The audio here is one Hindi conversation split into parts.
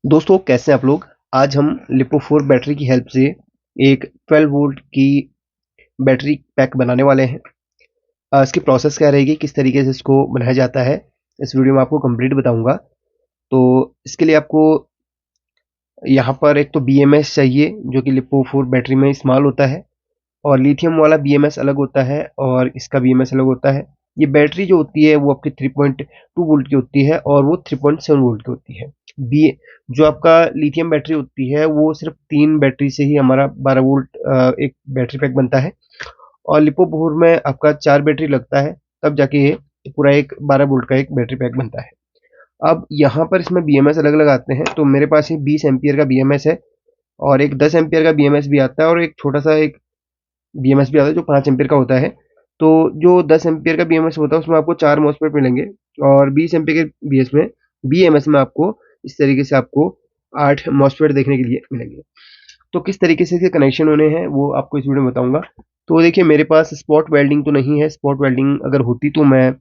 दोस्तों कैसे हैं आप लोग। आज हम लिपो4 बैटरी की हेल्प से एक 12 वोल्ट की बैटरी पैक बनाने वाले हैं। इसकी प्रोसेस क्या रहेगी, किस तरीके से इसको बनाया जाता है, इस वीडियो में आपको कंप्लीट बताऊंगा। तो इसके लिए आपको यहाँ पर एक तो BMS चाहिए जो कि लिपो4 बैटरी में इस्तेमाल होता है, और लिथियम वाला BMS अलग होता है और इसका BMS अलग होता है। ये बैटरी जो होती है वो आपकी 3.2 वोल्ट की होती है और वो 3.7 वोल्ट की होती है। बी जो आपका लिथियम बैटरी होती है वो सिर्फ 3 बैटरी से ही हमारा 12 वोल्ट एक बैटरी पैक बनता है, और लिपो4 में आपका 4 बैटरी लगता है, तब जाके ये पूरा एक 12 वोल्ट का एक बैटरी पैक बनता है। अब यहाँ पर इसमें BMS अलग अलग आते हैं, तो मेरे पास ये 20 एम्पियर का BMS है और एक 10 एम्पियर का BMS भी आता है और एक छोटा सा एक BMS भी आता है जो 5 एम्पियर का होता है। तो जो 10 एम्पियर का BMS होता है उसमें आपको 4 मॉसफेट मिलेंगे, और 20 एम्पियर के BMS में आपको इस तरीके से आपको 8 मॉसफेट देखने के लिए मिलेंगे। तो किस तरीके से इसके कनेक्शन होने हैं वो आपको इस वीडियो में बताऊंगा। तो देखिए मेरे पास स्पॉट वेल्डिंग तो नहीं है, स्पॉट वेल्डिंग अगर होती तो मैं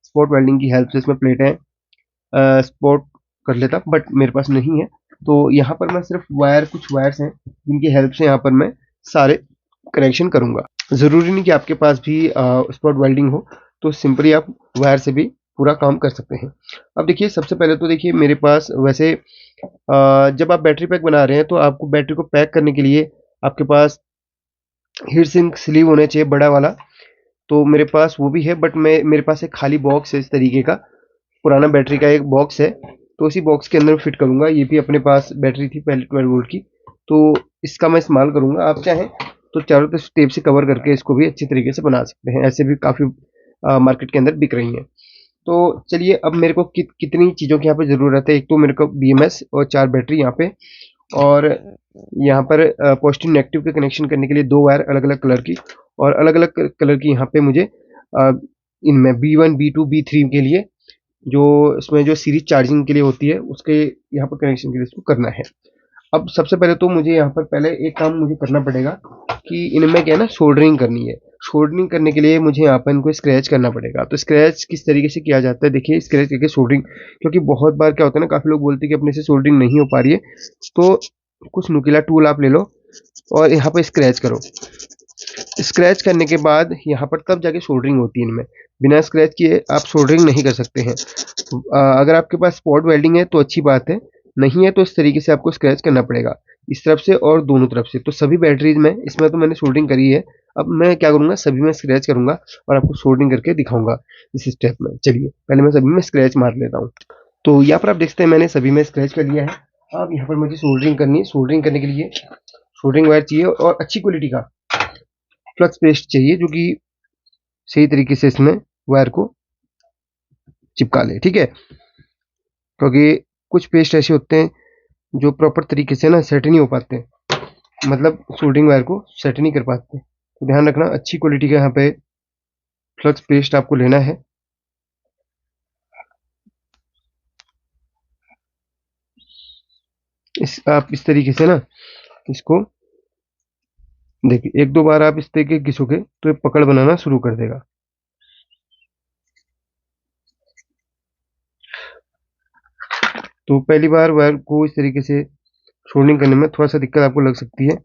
स्पॉट वेल्डिंग की हेल्प से इसमें प्लेटें स्पॉट कर लेता, बट मेरे पास नहीं है। तो यहाँ पर मैं सिर्फ कुछ वायर्स हैं जिनकी हेल्प से यहाँ पर मैं सारे कनेक्शन करूंगा। ज़रूरी नहीं कि आपके पास भी स्पॉट वेल्डिंग हो, तो सिंपली आप वायर से भी पूरा काम कर सकते हैं। अब देखिए सबसे पहले तो देखिए मेरे पास वैसे जब आप बैटरी पैक बना रहे हैं तो आपको बैटरी को पैक करने के लिए आपके पास हीट सिंक स्लीव होना चाहिए बड़ा वाला। तो मेरे पास वो भी है, बट मेरे पास एक खाली बॉक्स है इस तरीके का, पुराना बैटरी का एक बॉक्स है, तो उसी बॉक्स के अंदर फिट करूंगा। ये भी अपने पास बैटरी थी पहले 12 वोल्ट की, तो इसका मैं इस्तेमाल करूंगा। आप चाहें तो चारों तरफ टेप से कवर करके इसको भी अच्छी तरीके से बना सकते हैं, ऐसे भी काफ़ी मार्केट के अंदर बिक रही हैं। तो चलिए अब मेरे को कितनी चीज़ों की यहाँ पे ज़रूरत है। एक तो मेरे को BMS और 4 बैटरी यहाँ पे, और यहाँ पर पॉजिटिव नेगेटिव के कनेक्शन करने के लिए 2 वायर अलग अलग कलर की, और अलग अलग कलर की यहाँ पे मुझे इनमें B1 B2 B3 के लिए जो इसमें जो सीरीज चार्जिंग के लिए होती है उसके यहाँ पर कनेक्शन के लिए इसको करना है। अब सबसे पहले तो मुझे यहाँ पर पहले एक काम मुझे करना पड़ेगा कि इनमें क्या है ना, सोल्डरिंग करनी है। सोल्डरिंग करने के लिए मुझे यहाँ पर इनको स्क्रैच करना पड़ेगा। तो स्क्रैच किस तरीके से किया जाता है, देखिए स्क्रैच करके सोल्डरिंग, क्योंकि बहुत बार क्या होता है ना, काफ़ी लोग बोलते हैं कि अपने से सोल्डरिंग नहीं हो पा रही है, तो कुछ नुकीला टूल आप ले लो और यहाँ पर स्क्रैच करो। स्क्रैच करने के बाद यहाँ पर तब जाके सोल्डरिंग होती है इनमें, बिना स्क्रैच किए आप सोल्डरिंग नहीं कर सकते हैं। अगर आपके पास स्पॉट वेल्डिंग है तो अच्छी बात है, नहीं है तो इस तरीके से आपको स्क्रैच करना पड़ेगा, इस तरफ से और दोनों तरफ से। तो सभी बैटरीज में इसमें तो मैंने सोल्डरिंग करी है। अब मैं क्या करूँगा, सभी में स्क्रैच करूँगा और आपको सोल्डरिंग करके दिखाऊंगा इस स्टेप में। चलिए पहले मैं सभी में स्क्रैच मार लेता हूँ। तो यहाँ पर आप देख सकते हैं मैंने सभी में स्क्रैच कर लिया है। अब यहाँ पर मुझे सोल्डरिंग करनी है। सोल्डरिंग करने के लिए सोल्डरिंग वायर चाहिए और अच्छी क्वालिटी का फ्लक्स पेस्ट चाहिए जो कि सही तरीके से इसमें वायर को चिपका ले, ठीक है। क्योंकि कुछ पेस्ट ऐसे होते हैं जो प्रॉपर तरीके से ना सेट नहीं हो पाते, मतलब सोल्डरिंग वायर को सेट नहीं कर पाते। तो ध्यान रखना, अच्छी क्वालिटी का यहाँ पे फ्लक्स पेस्ट आपको लेना है। आप इस तरीके से ना इसको देखिए, एक दो बार आप इस तरीके घिसोगे तो ये पकड़ बनाना शुरू कर देगा। तो पहली बार वायर को इस तरीके से सोल्डरिंग करने में थोड़ा सा दिक्कत आपको लग सकती है,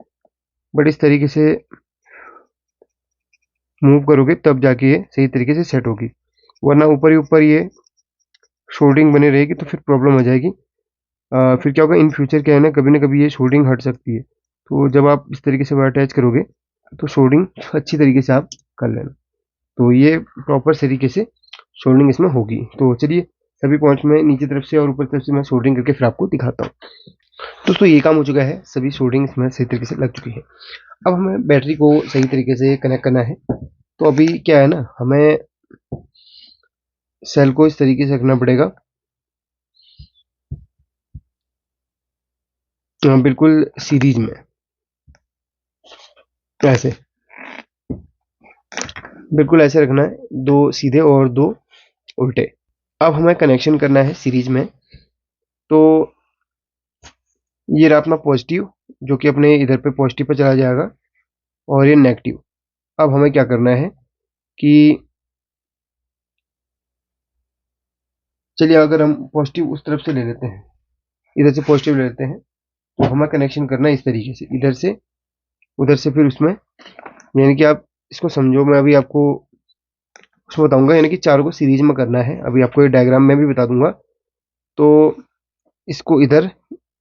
बट इस तरीके से मूव करोगे तब जाके ये सही तरीके से सेट होगी, वरना ऊपर ही ऊपर ये सोल्डरिंग बनी रहेगी तो फिर प्रॉब्लम हो जाएगी। फिर क्या होगा इन फ्यूचर, क्या है ना कभी ये सोल्डरिंग हट सकती है। तो जब आप इस तरीके से वायर अटैच करोगे तो सोल्डरिंग अच्छी तरीके से आप कर लेना, तो ये प्रॉपर तरीके से सोल्डरिंग इसमें होगी। तो चलिए सभी पॉइंट्स में नीचे तरफ से और ऊपर तरफ से मैं सोल्डरिंग करके फिर आपको दिखाता हूँ। दोस्तों ये काम हो चुका है, सभी सोल्डरिंग इसमें सही तरीके से लग चुकी है। अब हमें बैटरी को सही तरीके से कनेक्ट करना है। तो अभी क्या है ना, हमें सेल को इस तरीके से रखना पड़ेगा, बिल्कुल सीरीज में, ऐसे बिल्कुल ऐसे रखना है, दो सीधे और दो उल्टे। अब हमें कनेक्शन करना है सीरीज में। तो ये रहा अपना पॉजिटिव जो कि अपने इधर पे पॉजिटिव पे चला जाएगा, और ये नेगेटिव। अब हमें क्या करना है कि चलिए अगर हम पॉजिटिव उस तरफ से ले लेते हैं, इधर से पॉजिटिव ले लेते हैं। तो हमें कनेक्शन करना है इस तरीके से, इधर से उधर से, फिर उसमें यानी कि आप इसको समझो, मैं अभी आपको उसमें बताऊंगा, यानी कि चारों को सीरीज में करना है। अभी आपको ये डायग्राम में भी बता दूंगा। तो इसको इधर,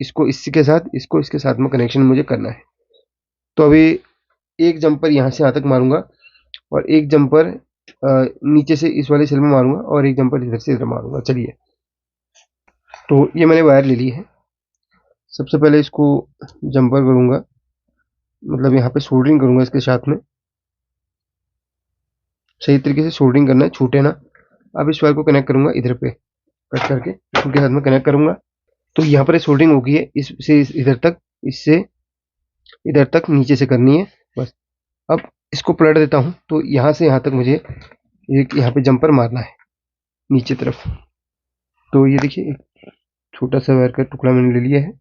इसको इसके साथ, इसको इसके साथ में कनेक्शन मुझे करना है। तो अभी एक जंपर यहाँ से यहाँ तक मारूंगा और एक जंपर नीचे से इस वाले सेल में मारूंगा और एक जंपर इधर से इधर मारूंगा। चलिए, तो ये मैंने वायर ले ली है। सबसे पहले इसको जंपर करूंगा, मतलब यहाँ पे सोल्डरिंग करूंगा इसके साथ में। सही तरीके से सोल्डरिंग करना है, छूटे ना। अब इस वायर को कनेक्ट करूंगा इधर पे, कट करके इनके साथ में कनेक्ट करूंगा। तो यहाँ पर सोल्डरिंग होगी है, इससे इधर तक, इससे इधर तक नीचे से करनी है बस। अब इसको पलट देता हूँ, तो यहाँ से यहाँ तक मुझे एक यहाँ पे जंपर मारना है नीचे तरफ। तो ये देखिए, एक छोटा सा वायर का टुकड़ा मैंने ले लिया है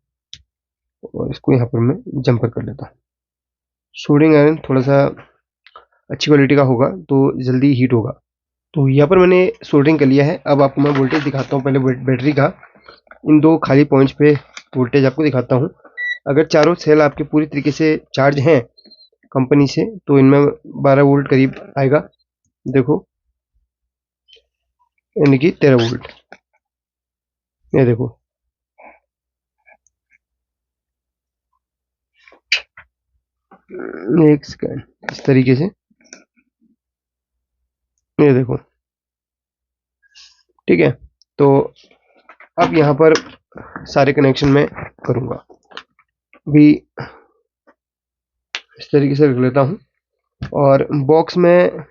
और इसको यहाँ पर मैं जंपर कर लेता हूँ। सोल्डरिंग आयरन थोड़ा सा अच्छी क्वालिटी का होगा तो जल्दी हीट होगा। तो यहाँ पर मैंने सोल्डरिंग कर लिया है। अब आपको मैं वोल्टेज दिखाता हूँ पहले बैटरी का। इन दो खाली पॉइंट्स पे वोल्टेज आपको दिखाता हूँ। अगर चारों सेल आपके पूरी तरीके से चार्ज हैं कंपनी से, तो इनमें 12 वोल्ट करीब आएगा। देखो, यानी कि 13 वोल्ट। ये देखो, एक सेकेंड, इस तरीके से, ये देखो, ठीक है। तो अब यहाँ पर सारे कनेक्शन मैं करूँगा। अभी इस तरीके से रख लेता हूँ और बॉक्स में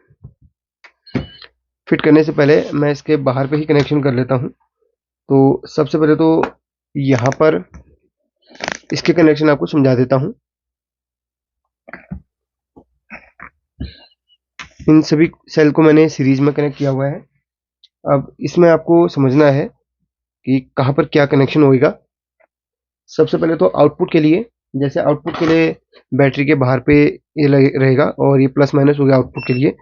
फिट करने से पहले मैं इसके बाहर पे ही कनेक्शन कर लेता हूँ। तो सबसे पहले तो यहाँ पर इसके कनेक्शन आपको समझा देता हूँ। इन सभी सेल को मैंने सीरीज में कनेक्ट किया हुआ है। अब इसमें आपको समझना है कि कहाँ पर क्या कनेक्शन होएगा। सबसे पहले तो आउटपुट के लिए, जैसे आउटपुट के लिए बैटरी के बाहर पे ये रहेगा और ये प्लस माइनस हो गया आउटपुट के लिए।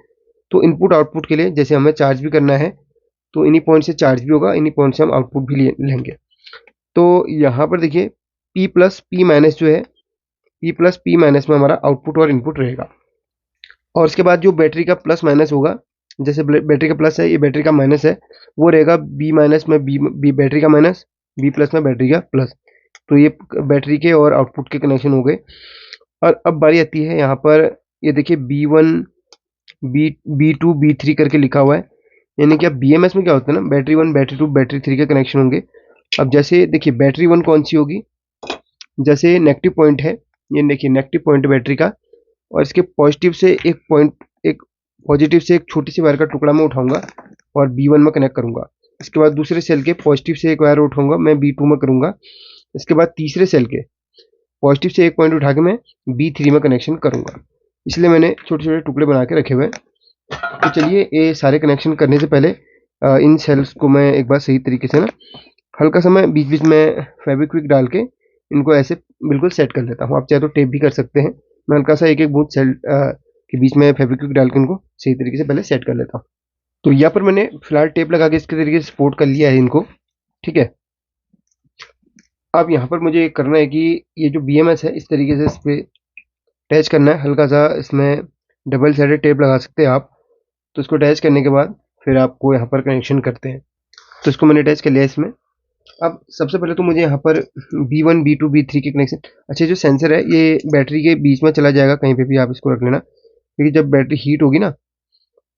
तो इनपुट आउटपुट के लिए जैसे हमें चार्ज भी करना है, तो इन्हीं पॉइंट से चार्ज भी होगा, इन्हीं पॉइंट से हम आउटपुट भी लेंगे। तो यहाँ पर देखिए, P प्लस P माइनस जो है, P प्लस P माइनस में हमारा आउटपुट और इनपुट रहेगा। और उसके बाद जो बैटरी का प्लस माइनस होगा, जैसे बैटरी का प्लस है, ये बैटरी का माइनस है, वो रहेगा B माइनस में बी बैटरी का माइनस, B प्लस में बैटरी का प्लस। तो ये बैटरी के और आउटपुट के कनेक्शन हो गए। और अब बारी आती है यहाँ पर, ये देखिए B1, B2, B3 करके लिखा हुआ है। यानी कि अब BMS में क्या होता है ना, बैटरी 1, बैटरी 2, बैटरी 3 के कनेक्शन होंगे। अब जैसे देखिए, बैटरी 1 कौन सी होगी, जैसे नेगेटिव पॉइंट है, ये देखिए नेगेटिव पॉइंट बैटरी का, और इसके पॉजिटिव से एक पॉइंट, एक पॉजिटिव से एक छोटी सी वायर का टुकड़ा मैं उठाऊंगा और B1 में कनेक्ट करूंगा। इसके बाद दूसरे सेल के पॉजिटिव से एक वायर उठाऊंगा, मैं B2 में करूंगा। इसके बाद तीसरे सेल के पॉजिटिव से एक पॉइंट उठा के मैं B3 में कनेक्शन करूंगा। इसलिए मैंने छोटे छोटे टुकड़े बना के रखे हुए हैं। तो चलिए, ये सारे कनेक्शन करने से पहले इन सेल्स को मैं एक बार सही तरीके से ना, हल्का सा मैं बीच बीच में फेविक्विक डाल के इनको ऐसे बिल्कुल सेट कर लेता हूँ। आप चाहे तो टेप भी कर सकते हैं। मैं हल्का सा एक एक बूथ सेल के बीच में फेविक्विक डाल के इनको सही तरीके से पहले सेट कर लेता हूँ। तो यहाँ पर मैंने फिलहाल टेप लगा के इसके तरीके से सपोर्ट कर लिया है इनको, ठीक है। अब यहाँ पर मुझे करना है कि ये जो BMS है, इस तरीके से इस पर अटैच करना है। हल्का सा इसमें डबल साइडेड टेप लगा सकते हैं आप। तो इसको अटैच करने के बाद फिर आपको यहाँ पर कनेक्शन करते हैं। तो इसको मैंने अटैच कर लिया इसमें। अब सबसे पहले तो मुझे यहाँ पर B1, B2, B3 के कनेक्शन, अच्छा जो सेंसर है ये बैटरी के बीच में चला जाएगा, कहीं पे भी आप इसको रख लेना, क्योंकि जब बैटरी हीट होगी ना,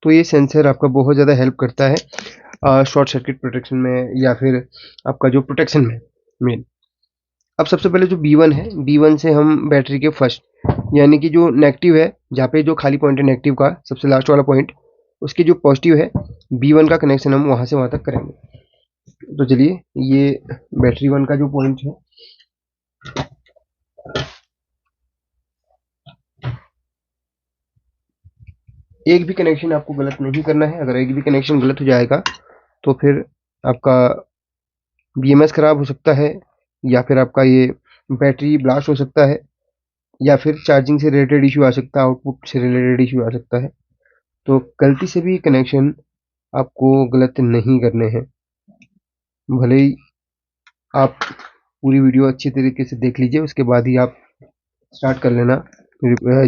तो ये सेंसर आपका बहुत ज़्यादा हेल्प करता है शॉर्ट सर्किट प्रोटेक्शन में, या फिर आपका जो प्रोटेक्शन में मेन। अब सबसे पहले जो B1 है, B1 से हम बैटरी के फर्स्ट, यानी कि जो नेगेटिव है, जहाँ पे जो खाली पॉइंट है नेगेटिव का, सबसे लास्ट वाला पॉइंट, उसके जो पॉजिटिव है B1 का कनेक्शन हम वहाँ से वहाँ तक करेंगे। तो चलिए, ये बैटरी 1 का जो पॉइंट है, एक भी कनेक्शन आपको गलत नहीं करना है। अगर एक भी कनेक्शन गलत हो जाएगा तो फिर आपका BMS खराब हो सकता है, या फिर आपका ये बैटरी ब्लास्ट हो सकता है, या फिर चार्जिंग से रिलेटेड इशू आ सकता है, आउटपुट से रिलेटेड इशू आ सकता है। तो गलती से भी कनेक्शन आपको गलत नहीं करने हैं। भले ही आप पूरी वीडियो अच्छी तरीके से देख लीजिए, उसके बाद ही आप स्टार्ट कर लेना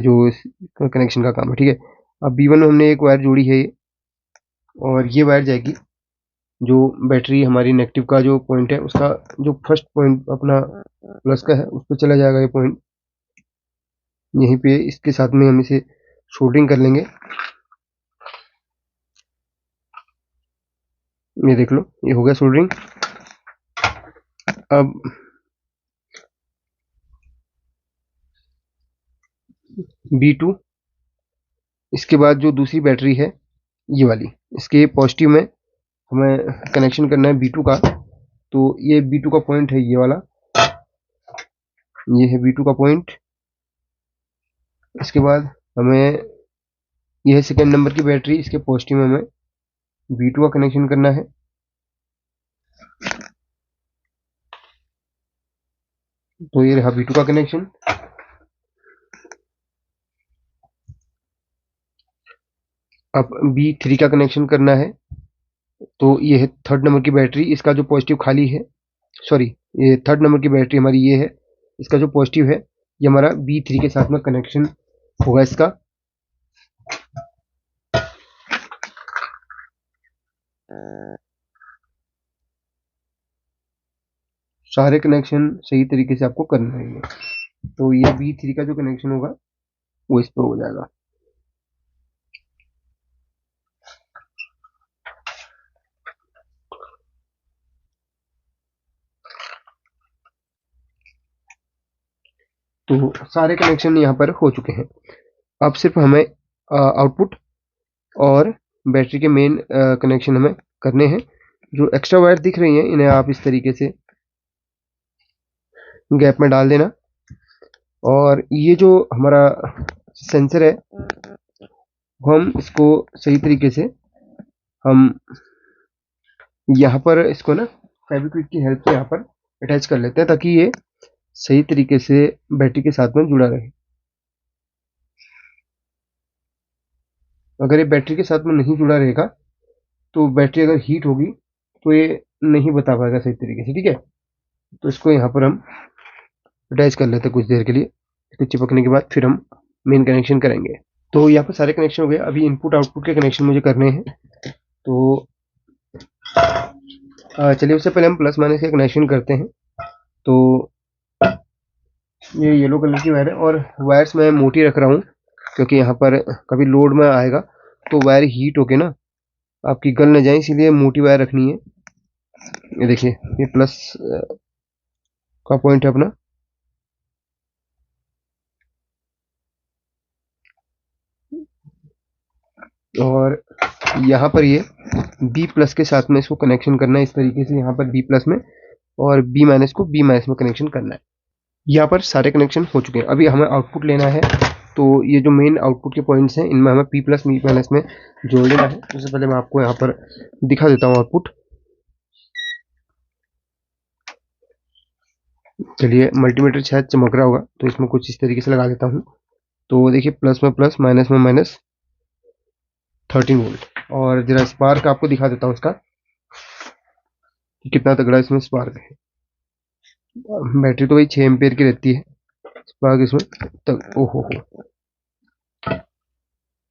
जो कनेक्शन का काम है, ठीक है। अब B1 में हमने एक वायर जोड़ी है और ये वायर जाएगी जो बैटरी हमारी नेगेटिव का जो पॉइंट है उसका जो फर्स्ट पॉइंट अपना प्लस का है उस पर चला जाएगा ये पॉइंट यहीं पे। इसके साथ में हम इसे सोल्डरिंग कर लेंगे। ये देख लो, ये हो गया सोल्डरिंग। अब B2, इसके बाद जो दूसरी बैटरी है ये वाली, इसके पॉजिटिव में हमें कनेक्शन करना है B2 का। तो ये B2 का पॉइंट है ये वाला, ये है B2 का पॉइंट। इसके बाद हमें यह है सेकेंड नंबर की बैटरी, इसके पॉजिटिव में हमें B2 का कनेक्शन करना है। तो ये रहा B2 का कनेक्शन। अब B3 का कनेक्शन करना है। तो ये है थर्ड नंबर की बैटरी, इसका जो पॉजिटिव खाली है, सॉरी ये थर्ड नंबर की बैटरी हमारी ये है, इसका जो पॉजिटिव है ये हमारा B3 के साथ में कनेक्शन होगा इसका। सारे कनेक्शन सही तरीके से आपको करना है। तो ये B3 का जो कनेक्शन होगा वो इस पर हो जाएगा। तो सारे कनेक्शन यहाँ पर हो चुके हैं। अब सिर्फ हमें आउटपुट और बैटरी के मेन कनेक्शन हमें करने हैं। जो एक्स्ट्रा वायर दिख रही हैं इन्हें आप इस तरीके से गैप में डाल देना। और ये जो हमारा सेंसर है हम इसको सही तरीके से हम यहाँ पर इसको ना फेविक्विक की हेल्प से यहाँ पर अटैच कर लेते हैं ताकि ये सही तरीके से बैटरी के साथ में जुड़ा रहे। अगर ये बैटरी के साथ में नहीं जुड़ा रहेगा तो बैटरी अगर हीट होगी तो ये नहीं बता पाएगा सही तरीके से, ठीक है। तो इसको यहाँ पर हम अटैच कर लेते हैं कुछ देर के लिए। इसको चिपकने के बाद फिर हम मेन कनेक्शन करेंगे। तो यहाँ पर सारे कनेक्शन हो गए। अभी इनपुट आउटपुट के कनेक्शन मुझे करने हैं। तो चलिए उससे पहले हम प्लस माइनस के कनेक्शन करते हैं। तो ये येलो कलर की वायर है और वायर्स मैं मोटी रख रहा हूँ क्योंकि यहाँ पर कभी लोड में आएगा तो वायर हीट होके ना आपकी गल न जाए, इसीलिए मोटी वायर रखनी है। ये देखिए ये प्लस का पॉइंट है अपना। और यहाँ पर ये B प्लस के साथ में इसको कनेक्शन करना है इस तरीके से, यहाँ पर B प्लस में और B माइनस को B माइनस में कनेक्शन करना है। यहाँ पर सारे कनेक्शन हो चुके हैं। अभी हमें आउटपुट लेना है। तो ये जो मेन आउटपुट के पॉइंट्स हैं इनमें हमें P प्लस B माइनस में जोड़ लेना है। उससे पहले मैं आपको यहाँ पर दिखा देता हूँ आउटपुट। चलिए मल्टीमीटर शायद चमक रहा होगा तो इसमें कुछ इस तरीके से लगा देता हूँ। तो देखिए प्लस में प्लस माइनस में माइनस 13 वोल्ट। और जरा स्पार्क आपको दिखा देता हूँ इसका कि कितना तगड़ा इसमें स्पार्क है। बैटरी तो भाई 6 एम्पियर की रहती है, स्पार्क इसमें तक ओहो हो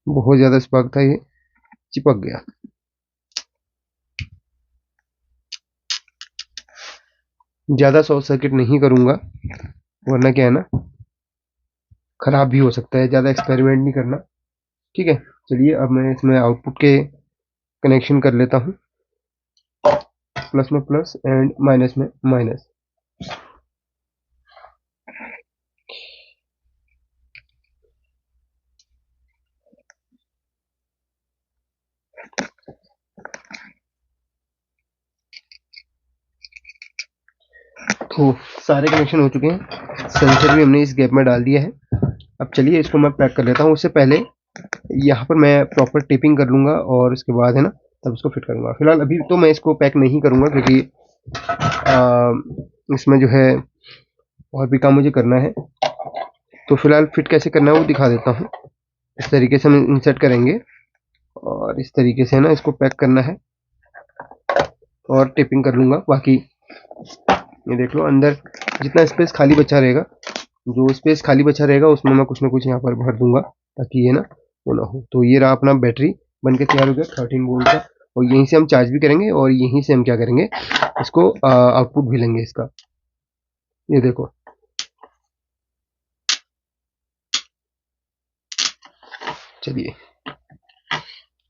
बहुत ज़्यादा स्पार्क था, ये चिपक गया। ज़्यादा शॉर्ट सर्किट नहीं करूँगा वरना क्या है ना ख़राब भी हो सकता है, ज़्यादा एक्सपेरिमेंट नहीं करना, ठीक है। चलिए अब मैं इसमें आउटपुट के कनेक्शन कर लेता हूँ, प्लस में प्लस एंड माइनस में माइनस। तो सारे कनेक्शन हो चुके हैं, सेंसर भी हमने इस गैप में डाल दिया है। अब चलिए इसको मैं पैक कर लेता हूँ। उससे पहले यहाँ पर मैं प्रॉपर टेपिंग कर लूँगा और उसके बाद है ना तब इसको फिट करूँगा। फिलहाल अभी तो मैं इसको पैक नहीं करूँगा क्योंकि इसमें जो है और भी काम मुझे करना है। तो फिलहाल फिट कैसे करना है वो दिखा देता हूँ। इस तरीके से हम इंसर्ट करेंगे और इस तरीके से ना इसको पैक करना है और टेपिंग कर लूँगा। बाकी ये देख लो, अंदर जितना स्पेस खाली बचा रहेगा, जो स्पेस खाली बचा रहेगा उसमें मैं कुछ ना कुछ यहाँ पर भर दूंगा ताकि ये ना वो ना हो। तो ये रहा अपना बैटरी बन के तैयार हो गया 13 वोल्ट का, और यहीं से हम चार्ज भी करेंगे और यहीं से हम क्या करेंगे, इसको आउटपुट भी लेंगे इसका। ये देखो, चलिए,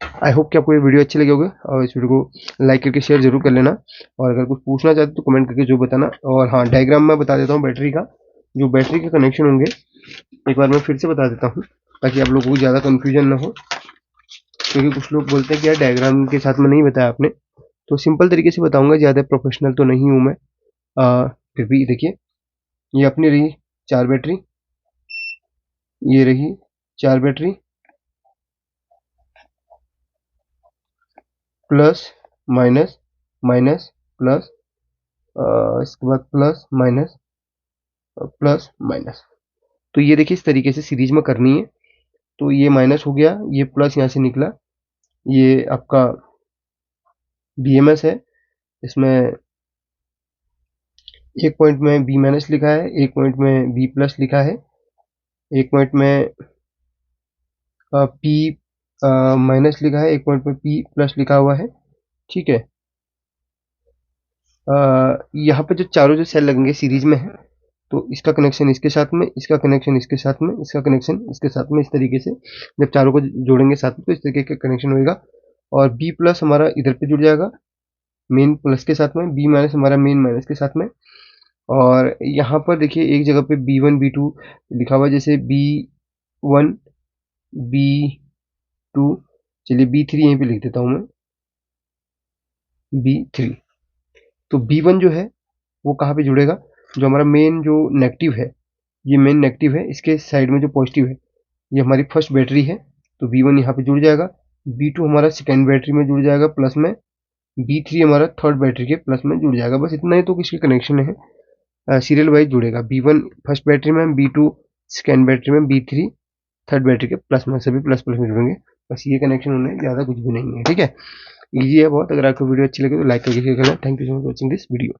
आई होप कि आपको ये वीडियो अच्छी लगी होगी, और इस वीडियो को लाइक करके शेयर जरूर कर लेना, और अगर कुछ पूछना चाहते तो कमेंट करके जो बताना। और हाँ, डायग्राम मैं बता देता हूँ बैटरी का, जो बैटरी के कनेक्शन होंगे एक बार मैं फिर से बता देता हूँ ताकि आप लोगों को ज़्यादा कन्फ्यूजन ना हो, क्योंकि कुछ लोग बोलते हैं कि यार डायग्राम के साथ में नहीं बताया आपने। तो सिंपल तरीके से बताऊंगा, ज़्यादा प्रोफेशनल तो नहीं हूँ मैं, फिर भी देखिए, ये अपनी रही 4 बैटरी, ये रही 4 battery, plus minus minus plus, इसके बाद प्लस माइनस प्लस माइनस। तो ये देखिए, इस तरीके से सीरीज में करनी है। तो ये माइनस हो गया, ये प्लस यहाँ से निकला, ये आपका BMS है, इसमें एक पॉइंट में B माइनस लिखा है, एक पॉइंट में B प्लस लिखा है, एक पॉइंट में P माइनस लिखा है, एक पॉइंट में P प्लस लिखा हुआ है। ठीक है, यहाँ पे जो चारों जो सेल लगेंगे सीरीज में है, तो इसका कनेक्शन इसके साथ में, इसका कनेक्शन इसके साथ में, इसका कनेक्शन इसके साथ में, इस तरीके से जब चारों को जोड़ेंगे साथ में तो इस तरीके का कनेक्शन होगा। और B प्लस हमारा इधर पे जुड़ जाएगा मेन प्लस के साथ में, B माइनस हमारा मेन माइनस के साथ में। और यहाँ पर देखिए एक जगह पे B1 B2 लिखा हुआ है, जैसे B1 B2, चलिए B3 यहीं पे लिख देता हूँ मैं, B3। तो B1 जो है वो कहाँ पे जुड़ेगा, जो हमारा मेन जो नेगेटिव है, ये मेन नेगेटिव है, इसके साइड में जो पॉजिटिव है ये हमारी फर्स्ट बैटरी है, तो B1 यहाँ पे जुड़ जाएगा। B2 हमारा सेकेंड बैटरी में जुड़ जाएगा प्लस में, B3 हमारा थर्ड बैटरी के प्लस में जुड़ जाएगा। बस इतना ही तो किसके कनेक्शन है, सीरियल वाइज जुड़ेगा। B1 फर्स्ट बैटरी में, B2 सेकेंड बैटरी में, B3 थर्ड बैटरी के प्लस में, सभी प्लस प्लस में जुड़ेंगे। बस ये कनेक्शन होने, ज़्यादा कुछ भी नहीं है। ठीक है, ईजी है बहुत। अगर आपको वीडियो अच्छी लगे तो लाइक करके शेयर करना। Thank you so much watching this video.